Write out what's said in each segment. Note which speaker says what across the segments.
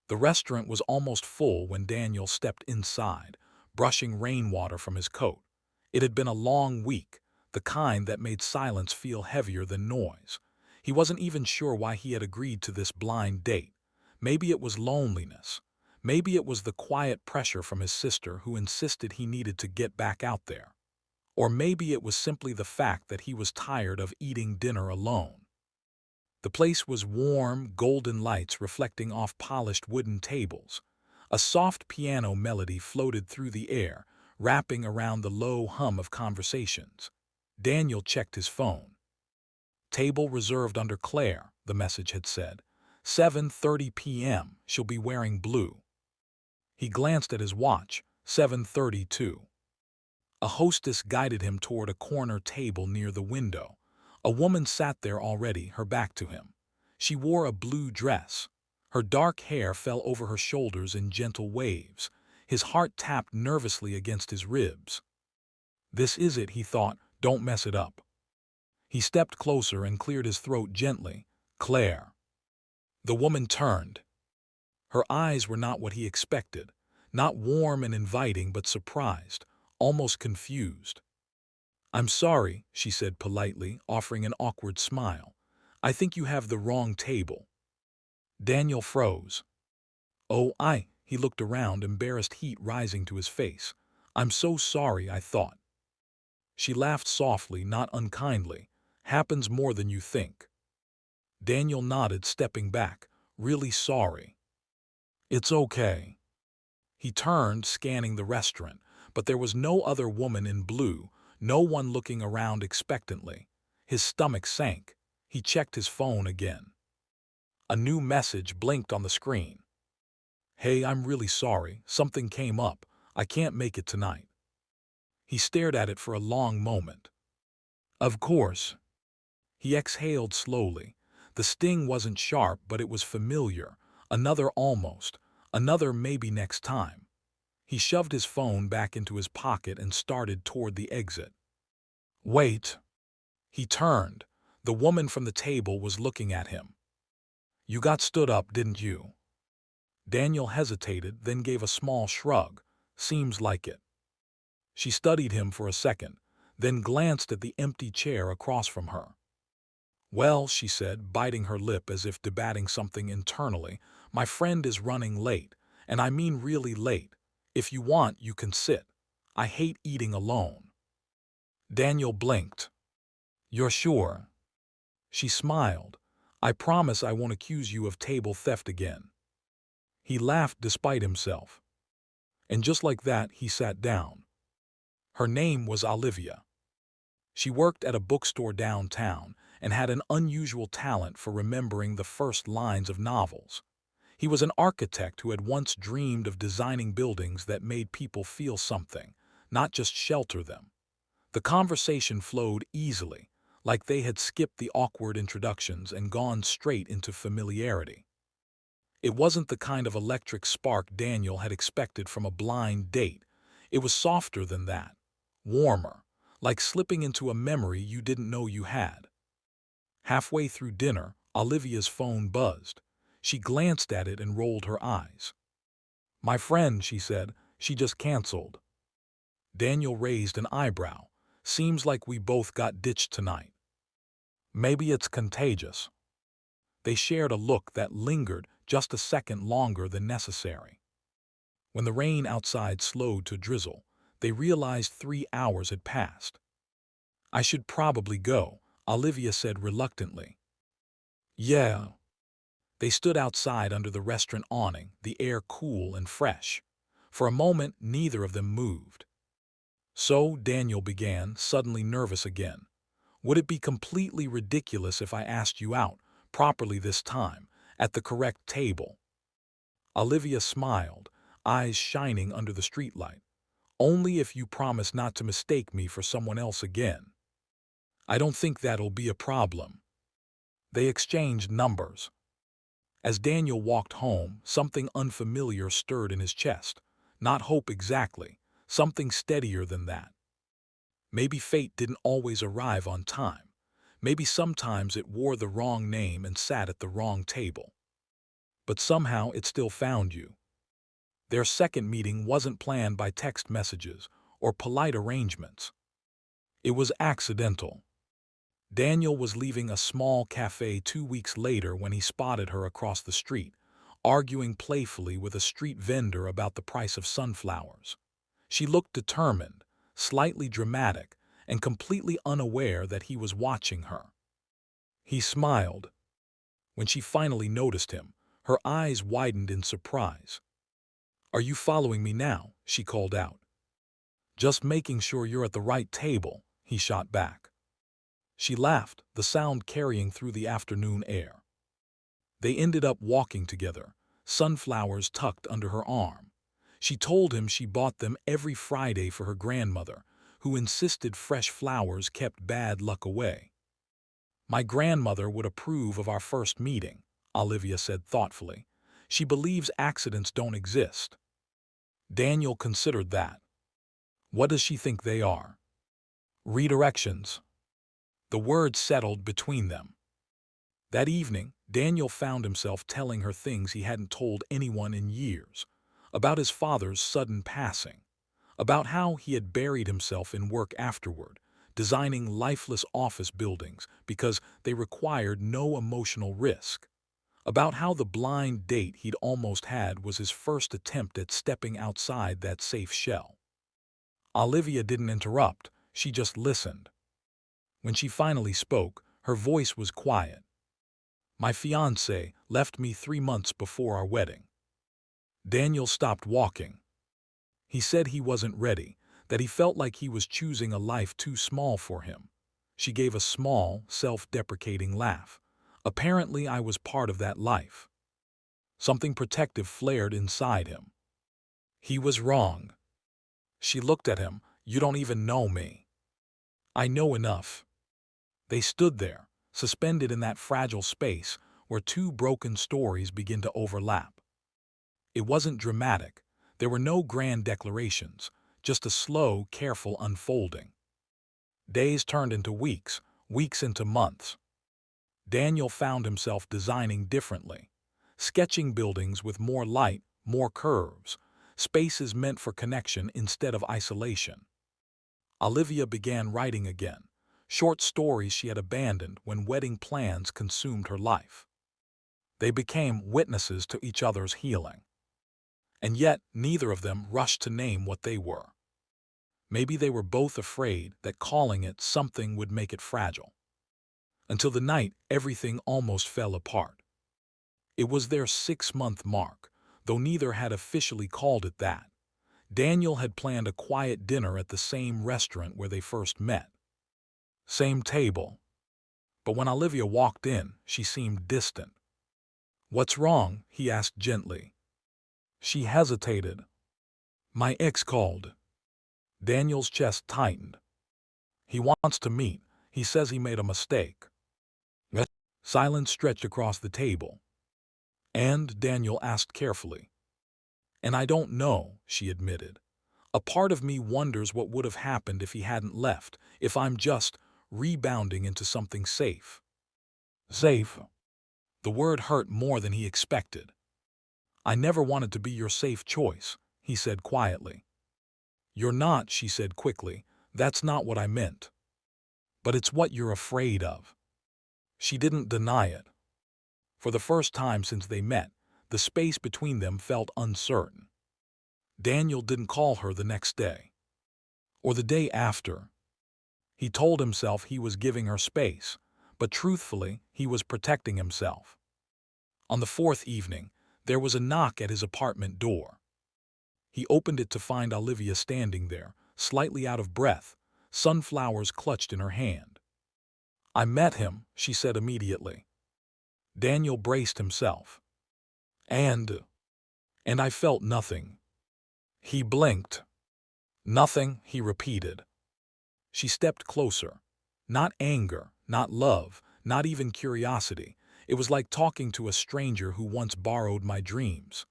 Speaker 1: The restaurant was almost full when Daniel stepped inside, brushing rainwater from his coat. It had been a long week, the kind that made silence feel heavier than noise. He wasn't even sure why he had agreed to this blind date. Maybe it was loneliness. Maybe it was the quiet pressure from his sister who insisted he needed to get back out there. Or maybe it was simply the fact that he was tired of eating dinner alone. The place was warm, golden lights reflecting off polished wooden tables. A soft piano melody floated through the air, wrapping around the low hum of conversations. Daniel checked his phone. "Table reserved under Claire," the message had said. 7:30 p.m. She'll be wearing blue. He glanced at his watch. 7:32. A hostess guided him toward a corner table near the window. A woman sat there already, her back to him. She wore a blue dress. Her dark hair fell over her shoulders in gentle waves. His heart tapped nervously against his ribs. "This is it," he thought. "Don't mess it up." He stepped closer and cleared his throat gently. "Claire." The woman turned. Her eyes were not what he expected. Not warm and inviting, but surprised, almost confused. "I'm sorry," she said politely, offering an awkward smile. "I think you have the wrong table." Daniel froze. "Oh, He looked around, embarrassed heat rising to his face. "I'm so sorry, I thought." She laughed softly, not unkindly. "Happens more than you think." Daniel nodded, stepping back. "Really sorry." "It's okay." He turned, scanning the restaurant, but there was no other woman in blue, no one looking around expectantly. His stomach sank. He checked his phone again. A new message blinked on the screen. "Hey, I'm really sorry. Something came up. I can't make it tonight." He stared at it for a long moment. "Of course." He exhaled slowly. The sting wasn't sharp, but it was familiar. Another almost. Another maybe next time. He shoved his phone back into his pocket and started toward the exit. "Wait." He turned. The woman from the table was looking at him. "You got stood up, didn't you?" Daniel hesitated, then gave a small shrug. "Seems like it." She studied him for a second, then glanced at the empty chair across from her. "Well," she said, biting her lip as if debating something internally, "my friend is running late, and I mean really late. If you want, you can sit. I hate eating alone." Daniel blinked. "You're sure?" She smiled. "I promise I won't accuse you of table theft again." He laughed despite himself. And just like that, he sat down. Her name was Olivia. She worked at a bookstore downtown and had an unusual talent for remembering the first lines of novels. He was an architect who had once dreamed of designing buildings that made people feel something, not just shelter them. The conversation flowed easily, like they had skipped the awkward introductions and gone straight into familiarity. It wasn't the kind of electric spark Daniel had expected from a blind date. It was softer than that, warmer, like slipping into a memory you didn't know you had. Halfway through dinner, Olivia's phone buzzed. She glanced at it and rolled her eyes. "My friend," she said, "she just canceled." Daniel raised an eyebrow. "Seems like we both got ditched tonight." "Maybe it's contagious." They shared a look that lingered just a second longer than necessary. When the rain outside slowed to drizzle, they realized 3 hours had passed. "I should probably go," Olivia said reluctantly. "Yeah." They stood outside under the restaurant awning, the air cool and fresh. For a moment, neither of them moved. "So," Daniel began, suddenly nervous again, "would it be completely ridiculous if I asked you out, properly this time, at the correct table?" Olivia smiled, eyes shining under the streetlight. "Only if you promise not to mistake me for someone else again." "I don't think that'll be a problem." They exchanged numbers. As Daniel walked home, something unfamiliar stirred in his chest. Not hope exactly, something steadier than that. Maybe fate didn't always arrive on time. Maybe sometimes it wore the wrong name and sat at the wrong table. but somehow it still found you. Their second meeting wasn't planned by text messages or polite arrangements. It was accidental. Daniel was leaving a small cafe 2 weeks later when he spotted her across the street, arguing playfully with a street vendor about the price of sunflowers. She looked determined, slightly dramatic, and completely unaware that he was watching her. He smiled. When she finally noticed him, her eyes widened in surprise. "Are you following me now?" she called out. "Just making sure you're at the right table," he shot back. She laughed, the sound carrying through the afternoon air. They ended up walking together, sunflowers tucked under her arm. She told him she bought them every Friday for her grandmother, who insisted fresh flowers kept bad luck away. "My grandmother would approve of our first meeting," Olivia said thoughtfully. "She believes accidents don't exist." Daniel considered that. "What does she think they are?" "Redirections." The word settled between them. That evening, Daniel found himself telling her things he hadn't told anyone in years, about his father's sudden passing, about how he had buried himself in work afterward, designing lifeless office buildings because they required no emotional risk, about how the blind date he'd almost had was his first attempt at stepping outside that safe shell. Olivia didn't interrupt, she just listened. When she finally spoke, her voice was quiet. "My fiancé left me 3 months before our wedding." Daniel stopped walking. He said he wasn't ready, that he felt like he was choosing a life too small for him. She gave a small, self-deprecating laugh. "Apparently I was part of that life." Something protective flared inside him. He was wrong. She looked at him. "You don't even know me." "I know enough." They stood there, suspended in that fragile space where two broken stories begin to overlap. It wasn't dramatic. There were no grand declarations, just a slow, careful unfolding. Days turned into weeks, weeks into months. Daniel found himself designing differently, sketching buildings with more light, more curves, spaces meant for connection instead of isolation. Olivia began writing again, short stories she had abandoned when wedding plans consumed her life. They became witnesses to each other's healing. And yet, neither of them rushed to name what they were. Maybe they were both afraid that calling it something would make it fragile. Until the night everything almost fell apart. It was their 6-month mark, though neither had officially called it that. Daniel had planned a quiet dinner at the same restaurant where they first met. Same table. But when Olivia walked in, she seemed distant. "What's wrong?" he asked gently. She hesitated. "My ex called." Daniel's chest tightened. "He wants to meet. He says he made a mistake." Silence stretched across the table. "And?" Daniel asked carefully. "And I don't know," she admitted. "A part of me wonders what would have happened if he hadn't left, if I'm just rebounding into something safe." Safe. The word hurt more than he expected. "I never wanted to be your safe choice," he said quietly. "You're not," she said quickly. "That's not what I meant. But it's what you're afraid of." She didn't deny it. For the first time since they met, the space between them felt uncertain. Daniel didn't call her the next day. Or the day after. He told himself he was giving her space, but truthfully, he was protecting himself. On the fourth evening, there was a knock at his apartment door. He opened it to find Olivia standing there, slightly out of breath, sunflowers clutched in her hand. "I met him," she said immediately. Daniel braced himself. And I felt nothing." He blinked. "Nothing," he repeated. She stepped closer. Not anger, not love, not even curiosity. It was like talking to a stranger who once borrowed my dreams.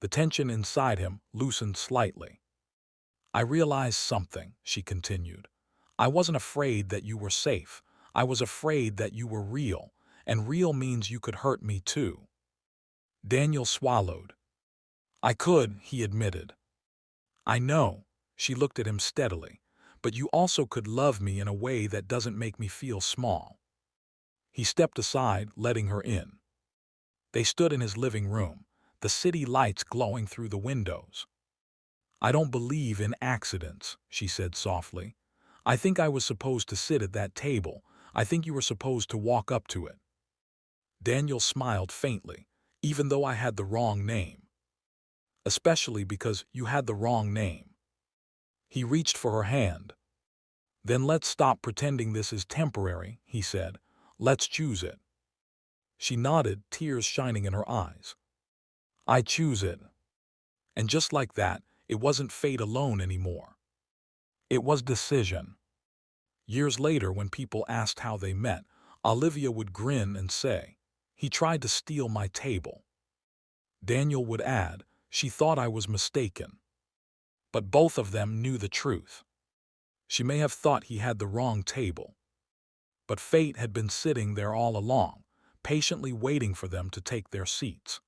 Speaker 1: The tension inside him loosened slightly. "I realized something," she continued. "I wasn't afraid that you were safe. I was afraid that you were real, and real means you could hurt me too." Daniel swallowed. I could, he admitted. I know, she looked at him steadily, but you also could love me in a way that doesn't make me feel small. He stepped aside, letting her in. They stood in his living room, the city lights glowing through the windows. I don't believe in accidents, she said softly. I think I was supposed to sit at that table. I think you were supposed to walk up to it. Daniel smiled faintly, even though I had the wrong name. Especially because you had the wrong name. He reached for her hand. Then let's stop pretending this is temporary, he said. Let's choose it. She nodded, tears shining in her eyes. I choose it. And just like that, it wasn't fate alone anymore. It was decision. Years later, when people asked how they met, Olivia would grin and say, he tried to steal my table. Daniel would add, she thought I was mistaken. But both of them knew the truth. She may have thought he had the wrong table. But fate had been sitting there all along, patiently waiting for them to take their seats.